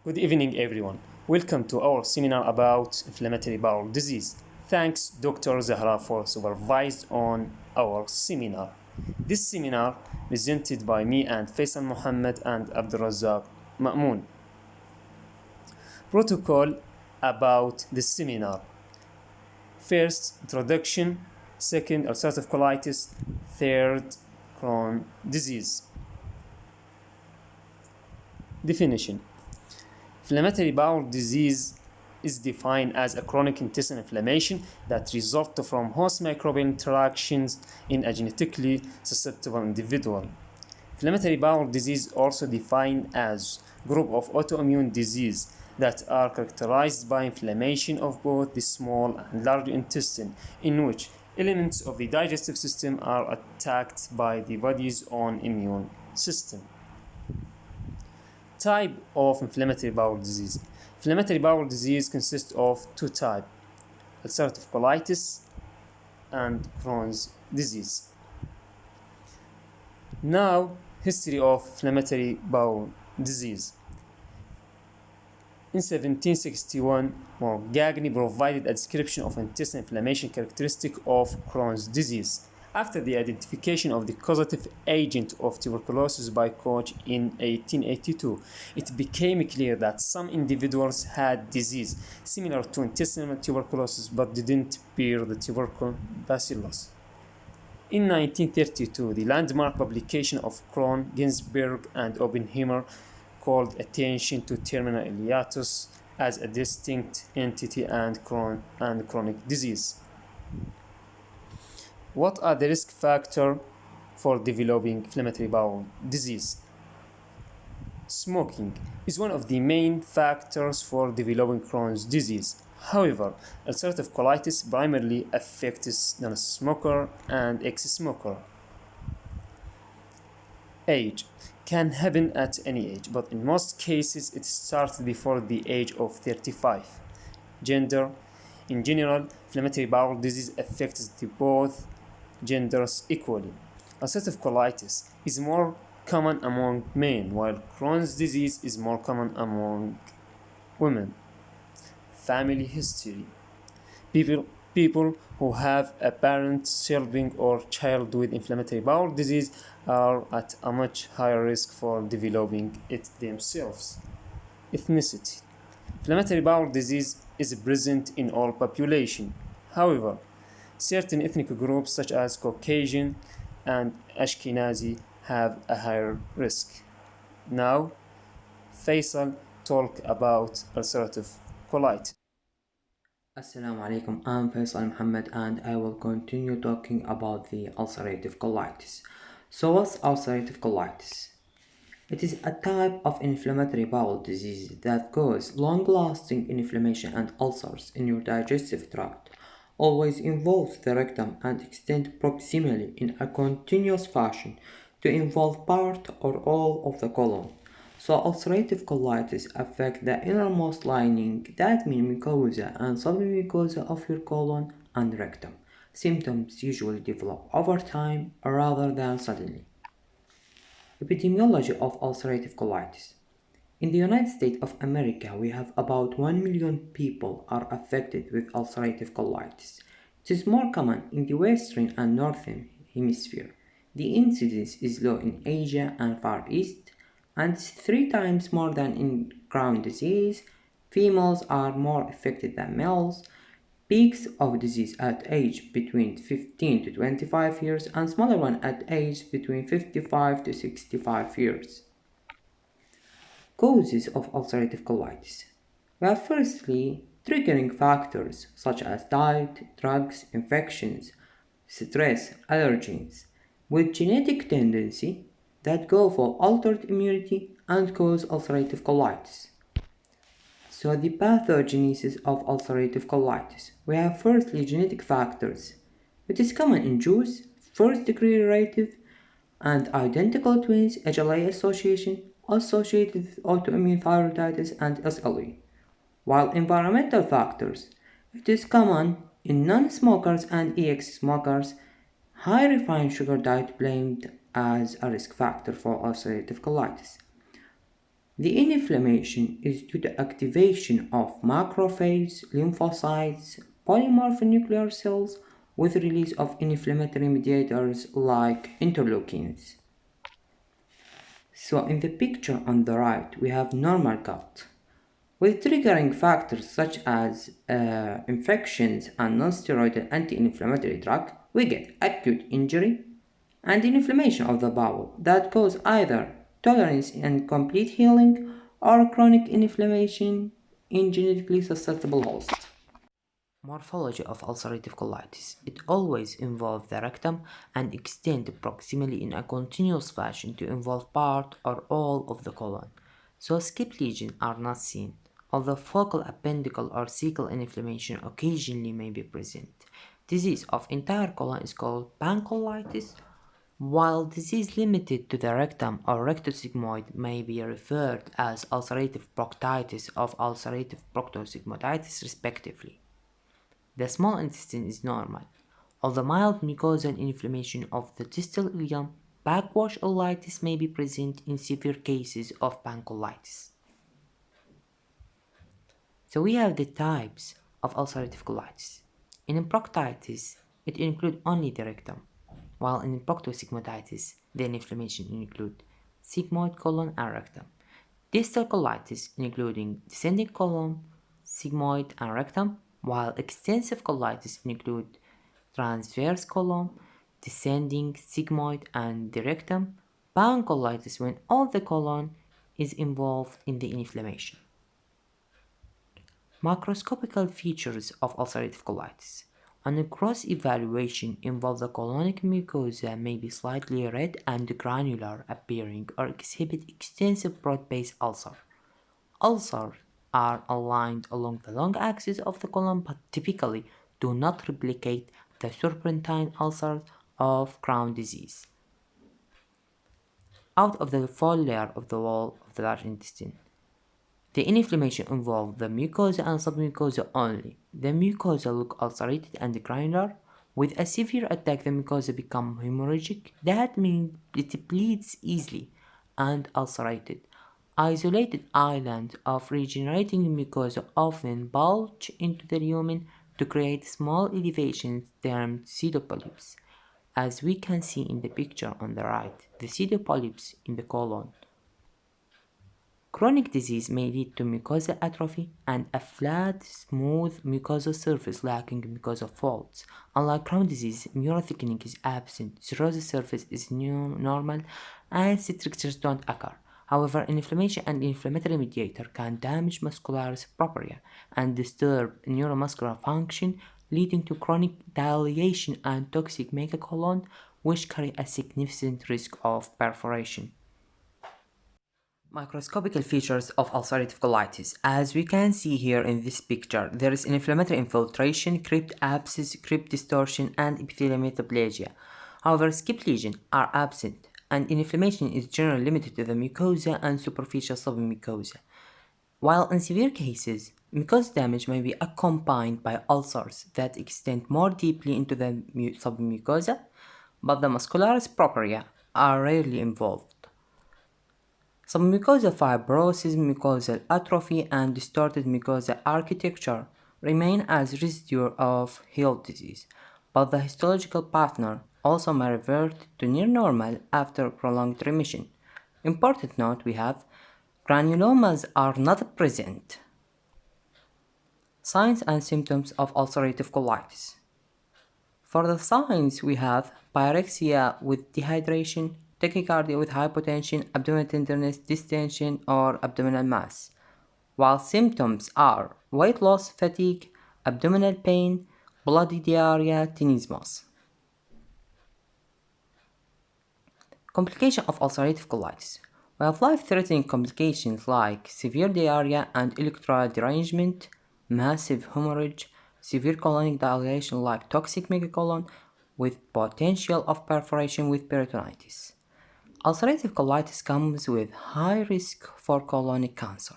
Good evening, everyone. Welcome to our seminar about inflammatory bowel disease. Thanks, Dr. Zahraa, for supervised on our seminar. This seminar presented by me and Faisal Mohammed and Abdulrazak Mamon. Protocol about the seminar. First, introduction. Second, ulcerative colitis. Third, Crohn's disease. Definition. Inflammatory bowel disease is defined as a chronic intestinal inflammation that results from host microbial interactions in a genetically susceptible individual. Inflammatory bowel disease also defined as group of autoimmune disease that are characterized by inflammation of both the small and large intestine, in which elements of the digestive system are attacked by the body's own immune system. Type of inflammatory bowel disease. Inflammatory bowel disease consists of two types: ulcerative colitis and Crohn's disease. Now, history of inflammatory bowel disease. In 1761, Morgagni provided a description of intestinal inflammation characteristic of Crohn's disease. After the identification of the causative agent of tuberculosis by Koch in 1882, it became clear that some individuals had disease similar to intestinal tuberculosis but didn't bear the tubercle bacillus. In 1932, the landmark publication of Krohn, Ginsberg, and Oppenheimer called attention to terminal ileitis as a distinct entity and chronic disease. What are the risk factors for developing inflammatory bowel disease? Smoking is one of the main factors for developing Crohn's disease. However, ulcerative colitis primarily affects non-smoker and ex-smoker. Age can happen at any age, but in most cases it starts before the age of 35. Gender. In general, inflammatory bowel disease affects both genders equally. Ulcerative colitis is more common among men, while Crohn's disease is more common among women. Family history. People who have a parent, sibling, or child with inflammatory bowel disease are at a much higher risk for developing it themselves. Ethnicity. Inflammatory bowel disease is present in all population. However, certain ethnic groups such as Caucasian and Ashkenazi have a higher risk. Now, Faisal talk about ulcerative colitis. Assalamu alaikum, I'm Faisal Mohammed and I will continue talking about the ulcerative colitis. So what's ulcerative colitis? It is a type of inflammatory bowel disease that causes long-lasting inflammation and ulcers in your digestive tract. Always involves the rectum and extend proximally in a continuous fashion to involve part or all of the colon. So ulcerative colitis affect the innermost lining, that means mucosa and submucosa of your colon and rectum. Symptoms usually develop over time rather than suddenly. Epidemiology of ulcerative colitis. In the United States of America, we have about 1 million people are affected with ulcerative colitis. It is more common in the Western and Northern Hemisphere. The incidence is low in Asia and Far East, and 3 times more than in Crohn's disease. Females are more affected than males. Peaks of disease at age between 15 to 25 years and smaller one at age between 55 to 65 years. Causes of ulcerative colitis. We have firstly triggering factors such as diet, drugs, infections, stress, allergens, with genetic tendency that go for altered immunity and cause ulcerative colitis. So the pathogenesis of ulcerative colitis. We have firstly genetic factors. It is common in Jews, first degree relative, and identical twins HLA association associated with autoimmune thyroiditis and SLE. While environmental factors, it is common in non-smokers and ex-smokers. High refined sugar diet blamed as a risk factor for ulcerative colitis. The inflammation is due to activation of macrophage lymphocytes, polymorph nuclear cells, with release of inflammatory mediators like interleukins. So in the picture on the right, we have normal gut. With triggering factors such as infections and non-steroidal anti-inflammatory drug, we get acute injury and inflammation of the bowel that cause either tolerance and complete healing or chronic inflammation in genetically susceptible hosts. Morphology of ulcerative colitis. It always involves the rectum and extends proximally in a continuous fashion to involve part or all of the colon. So skip lesions are not seen, although focal appendical or cecal inflammation occasionally may be present. Disease of entire colon is called pancolitis, while disease limited to the rectum or rectosigmoid may be referred as ulcerative proctitis or ulcerative proctosigmoiditis respectively. The small intestine is normal, although mild mucosal inflammation of the distal ileum, backwash colitis may be present in severe cases of pancolitis. So we have the types of ulcerative colitis. In proctitis, it includes only the rectum, while in proctosigmoiditis, the inflammation includes sigmoid colon and rectum. Distal colitis, including descending colon, sigmoid, and rectum, while extensive colitis include transverse colon, descending, sigmoid, and the rectum. Pancolitis when all the colon is involved in the inflammation. Macroscopical features of ulcerative colitis. On a gross evaluation involves the colonic mucosa may be slightly red and granular appearing or exhibit extensive broad-based ulcer. Ulcers are aligned along the long axis of the colon but typically do not replicate the serpentine ulcers of Crohn's disease. Out of the full layer of the wall of the large intestine. The inflammation involves the mucosa and submucosa only. The mucosa look ulcerated and granular. With a severe attack, the mucosa become hemorrhagic. That means it bleeds easily and ulcerated. Isolated islands of regenerating mucosa often bulge into the lumen to create small elevations termed pseudopolyps. As we can see in the picture on the right, the pseudopolyps in the colon. Chronic disease may lead to mucosal atrophy and a flat, smooth mucosal surface lacking mucosal folds. Unlike Crohn's disease, mural thickening is absent, serous surface is normal, and strictures don't occur. However, inflammation and inflammatory mediator can damage muscularis propria and disturb neuromuscular function, leading to chronic dilation and toxic megacolon, which carry a significant risk of perforation. Microscopical features of ulcerative colitis. As we can see here in this picture, there is inflammatory infiltration, crypt abscess, crypt distortion, and epithelial metaplasia. However, skip lesions are absent, and inflammation is generally limited to the mucosa and superficial submucosa. While in severe cases, mucosal damage may be accompanied by ulcers that extend more deeply into the submucosa, but the muscularis propria are rarely involved. Submucosal fibrosis, mucosal atrophy, and distorted mucosal architecture remain as residue of healed disease, but the histological pattern also may revert to near normal after prolonged remission. Important note we have, granulomas are not present. Signs and symptoms of ulcerative colitis. For the signs we have pyrexia with dehydration, tachycardia with hypotension, abdominal tenderness, distension, or abdominal mass, while symptoms are weight loss, fatigue, abdominal pain, bloody diarrhea, tenesmus. Complication of ulcerative colitis. We have life-threatening complications like severe diarrhea and electrolyte derangement, massive hemorrhage, severe colonic dilation like toxic megacolon, with potential of perforation with peritonitis. Ulcerative colitis comes with high risk for colonic cancer.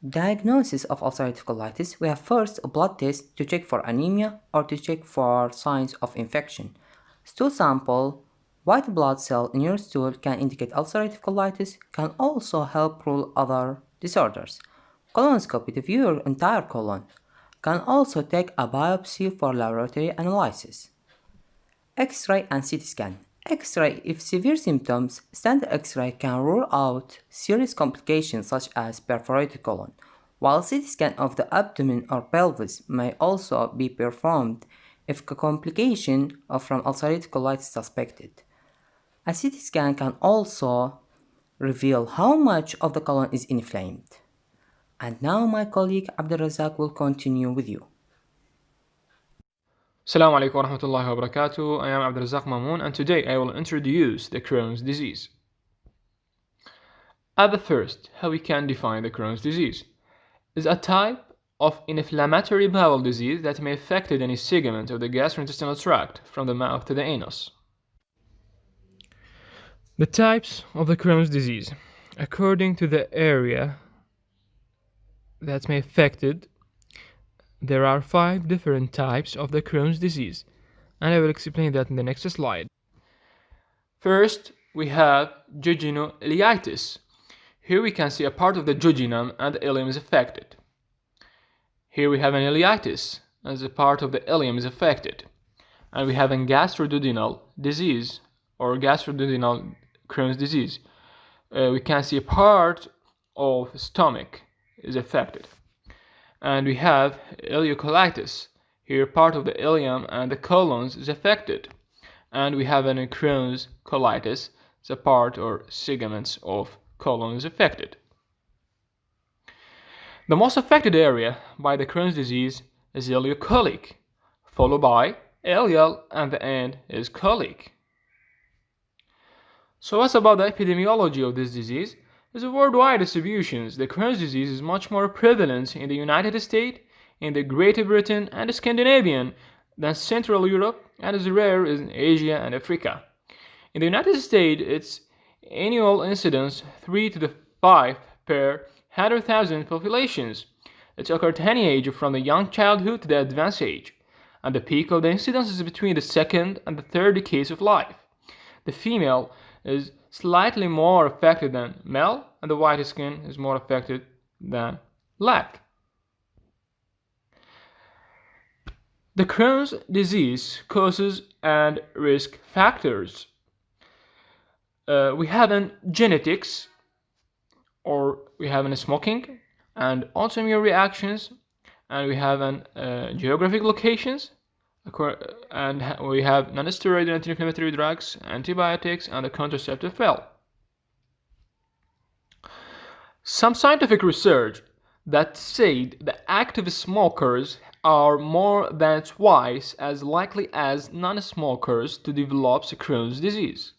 Diagnosis of ulcerative colitis. We have first a blood test to check for anemia or to check for signs of infection. Stool sample White blood cell in your stool can indicate ulcerative colitis, can also help rule other disorders. Colonoscopy to view your entire colon. Can also take a biopsy for laboratory analysis. X-ray and CT scan. X-ray, if severe symptoms, standard X-ray can rule out serious complications such as perforated colon, while CT scan of the abdomen or pelvis may also be performed if a complication from ulcerative colitis suspected. A CT scan can also reveal how much of the colon is inflamed. And now my colleague Abdulrazak will continue with you. Assalamu alaikum wa rahmatullahi wa barakatuh. I am Abdulrazak Mamon, and today I will introduce the Crohn's disease. At the first, how we can define the Crohn's disease is a type of inflammatory bowel disease that may affect any segment of the gastrointestinal tract from the mouth to the anus. The types of the Crohn's disease, according to the area that may affect it, there are 5 different types of the Crohn's disease, and I will explain that in the next slide. First, we have jejunolitis. Here we can see a part of the jejunum and the ileum is affected. Here we have an ileitis, as a part of the ileum is affected. And we have a gastroduodenal disease, or gastroduodenal Crohn's disease. We can see a part of the stomach is affected. And we have ileocolitis. Here part of the ileum and the colons is affected. And we have an Crohn's colitis. It's a part or segments of colon is affected. The most affected area by the Crohn's disease is ileocolic, followed by ileal, and the end is colic. So what's about the epidemiology of this disease? Is a worldwide distribution. The Crohn's disease is much more prevalent in the United States, in the Great Britain and Scandinavian than Central Europe, and is rare in Asia and Africa. In the United States, its annual incidence 3 to the 5 per 100,000 populations. It occurs at any age from the young childhood to the advanced age, and the peak of the incidence is between the second and the third decades of life. The female is slightly more affected than male, and the white skin is more affected than black. The Crohn's disease causes and risk factors. We have in genetics, or we have in smoking and autoimmune reactions, and we have in geographic locations, and we have non-steroidal anti-inflammatory drugs, antibiotics, and the contraceptive pill. Some scientific research that said that active smokers are more than twice as likely as non-smokers to develop Crohn's disease.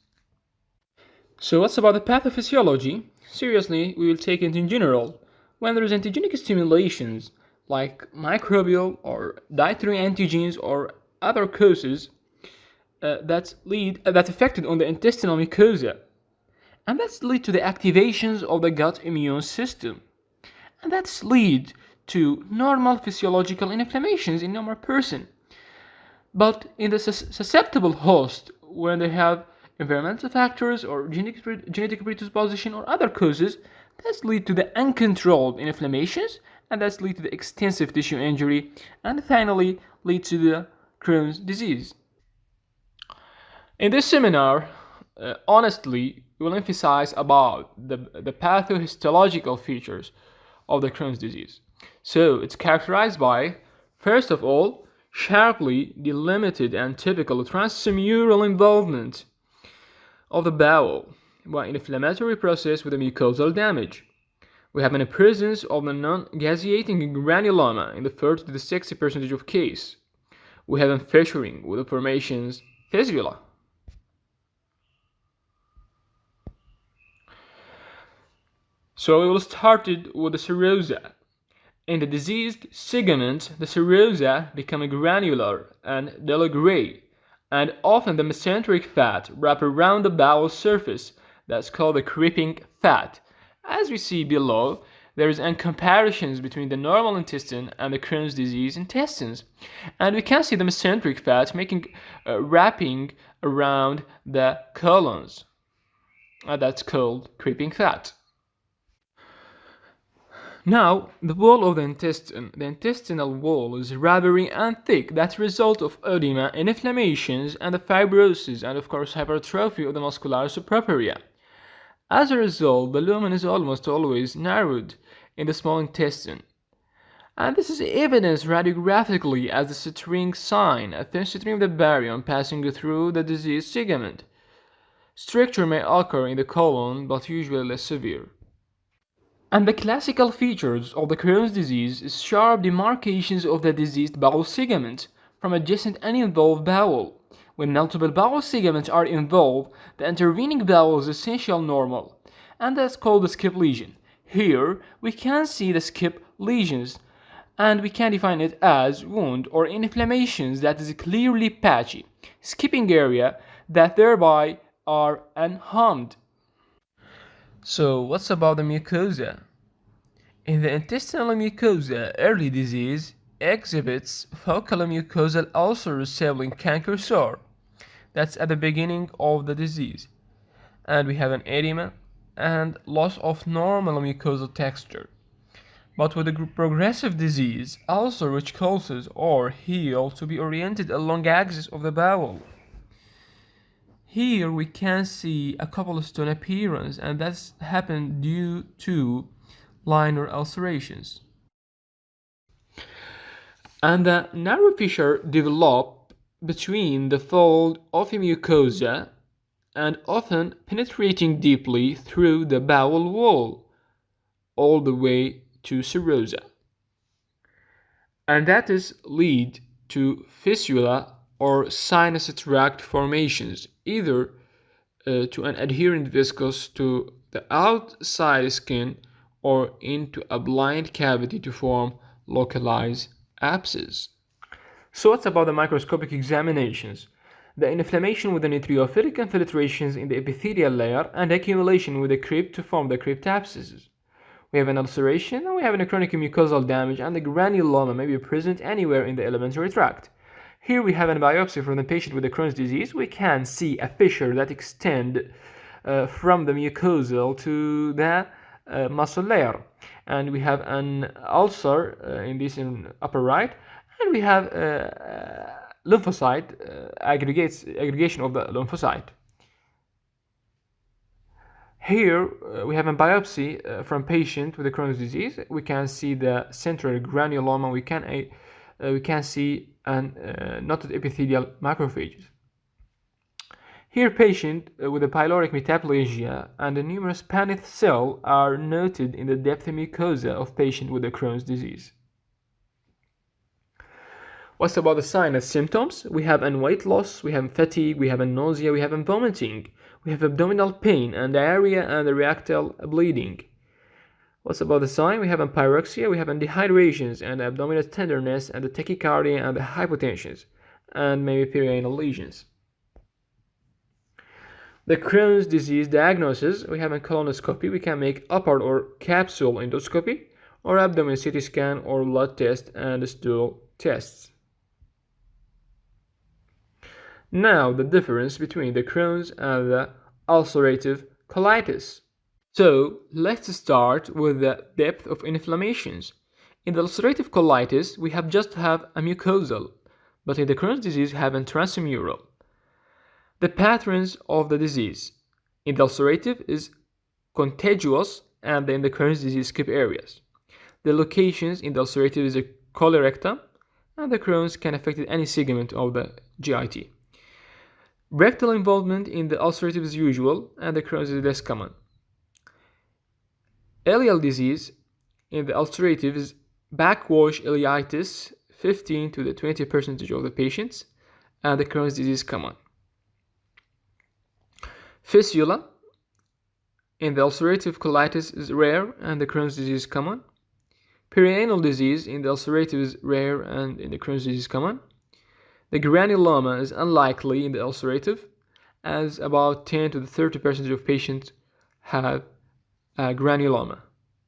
So what's about the pathophysiology? Seriously, we will take it in general. When there is antigenic stimulations, like microbial or dietary antigens or other causes that affected on the intestinal mucosa, and that's lead to the activations of the gut immune system, and that's lead to normal physiological inflammations in normal person. But in the susceptible host, when they have environmental factors or genetic predisposition or other causes, that's lead to the uncontrolled inflammations, and that's lead to the extensive tissue injury, and finally lead to the Crohn's disease. In this seminar, honestly, we will emphasize about the pathohistological features of the Crohn's disease. So it's characterized by, first of all, sharply delimited and typical transmural involvement of the bowel by an inflammatory process with a mucosal damage. We have a presence of a non-gaseating granuloma in the 30 to the 60% of case. We have a fissuring with the formations fistula. So we will start it with the serosa. In the diseased segment, the serosa become granular and dull gray, and often the mesenteric fat wrap around the bowel surface. That's called the creeping fat. As we see below, there is comparisons between the normal intestine and the Crohn's disease intestines. And we can see the mesenteric fat wrapping around the colons. And that's called creeping fat. Now, the wall of the intestinal wall is rubbery and thick. That's a result of edema, inflammations, and the fibrosis, and of course hypertrophy of the muscular subpropria. As a result, the lumen is almost always narrowed in the small intestine. And this is evidenced radiographically as the string sign, a thin string of the baryon passing through the diseased segment. Stricture may occur in the colon, but usually less severe. And the classical features of the Crohn's disease is sharp demarcations of the diseased bowel segment from adjacent and involved bowel. When multiple bowel segments are involved, the intervening bowel is essentially normal, and that's called the skip lesion. Here, we can see the skip lesions, and we can define it as wound or inflammations that is clearly patchy, skipping area that thereby are unharmed. So, what's about the mucosa? In the intestinal mucosa, early disease exhibits focal mucosal ulcer resembling canker sore. That's at the beginning of the disease. And we have an edema and loss of normal mucosal texture. But with the progressive disease, ulcer which causes or heal to be oriented along axis of the bowel. Here we can see a cobblestone appearance, and that's happened due to linear ulcerations. And the narrow fissure develop between the fold of a mucosa and often penetrating deeply through the bowel wall all the way to serosa. And that is lead to fistula or sinus tract formations, either to an adherent viscous to the outside skin or into a blind cavity to form localized abscess. So what's about the microscopic examinations? The inflammation with the neutrophilic infiltrations in the epithelial layer and accumulation with the crypt to form the crypt abscesses. We have an ulceration and we have a chronic mucosal damage, and the granuloma may be present anywhere in the alimentary tract. Here we have a biopsy from the patient with the Crohn's disease. We can see a fissure that extends from the mucosal to the muscle layer, and we have an ulcer in upper right, and we have lymphocyte aggregation of the lymphocyte. Here we have a biopsy from patient with the Crohn's disease. We can see the central granuloma. We can see knotted epithelial macrophages. Here, patient with a pyloric metaplasia and a numerous Paneth cell are noted in the depth mucosa of patient with the Crohn's disease. What's about the sinus symptoms? We have weight loss, we have fatigue, we have nausea, we have vomiting, we have abdominal pain and diarrhea and rectal bleeding. What's about the sign? We have pyrexia, we have dehydrations and abdominal tenderness and the tachycardia and the hypotensions, and maybe perianal lesions. The Crohn's disease diagnosis: we have a colonoscopy. We can make upper or capsule endoscopy, or abdomen CT scan, or blood test and stool tests. Now, the difference between the Crohn's and the ulcerative colitis. So, let's start with the depth of inflammations. In the ulcerative colitis, we just have a mucosal, but in the Crohn's disease, we have a transmural. The patterns of the disease: in the ulcerative is contiguous, and in the Crohn's disease skip areas. The locations in the ulcerative is a colorectum, and the Crohn's can affect any segment of the GIT. Rectal involvement in the ulcerative is usual, and the Crohn's is less common. Ileal disease in the ulcerative is backwash ileitis, 15 to the 20% of the patients, and the Crohn's disease is common. Fistula in the ulcerative colitis is rare, and the Crohn's disease is common. Perianal disease in the ulcerative is rare, and in the Crohn's disease is common. The granuloma is unlikely in the ulcerative, as about 10 to the 30% of patients have granuloma.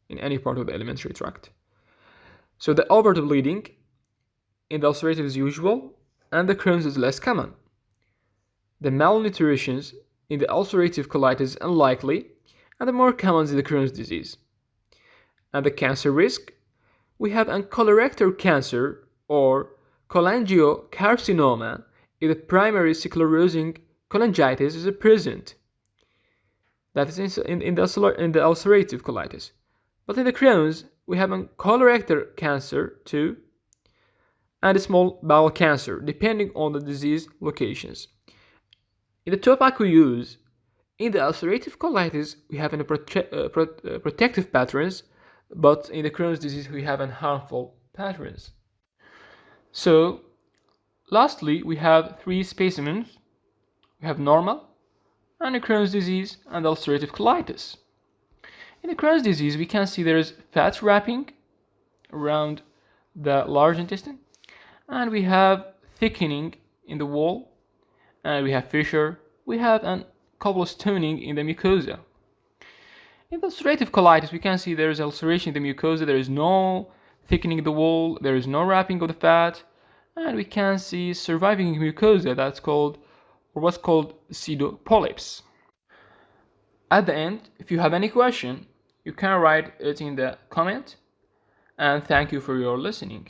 in any part of the alimentary tract. So the overt bleeding in the ulcerative is usual, and the Crohn's is less common. The malnutrition in the ulcerative colitis is unlikely, and the more common is the Crohn's disease. And the cancer risk, we have an colorectal cancer or cholangiocarcinoma if the primary sclerosing cholangitis is present. That is in the ulcerative colitis. But in the Crohn's, we have a colorectal cancer too, and a small bowel cancer, depending on the disease locations. In the tobacco use, in the ulcerative colitis, we have protective patterns, but in the Crohn's disease, we have harmful patterns. So, lastly, we have three specimens. We have normal, and the Crohn's disease, and ulcerative colitis. In the Crohn's disease, we can see there is fat wrapping around the large intestine, and we have thickening in the wall, and we have fissure. We have a cobblestoning in the mucosa. In the ulcerative colitis, we can see there is ulceration in the mucosa. There is no thickening in the wall. There is no wrapping of the fat, and we can see surviving mucosa that's called, or what's called, pseudopolyps. At the end, if you have any question, you can write it in the comment, and thank you for your listening.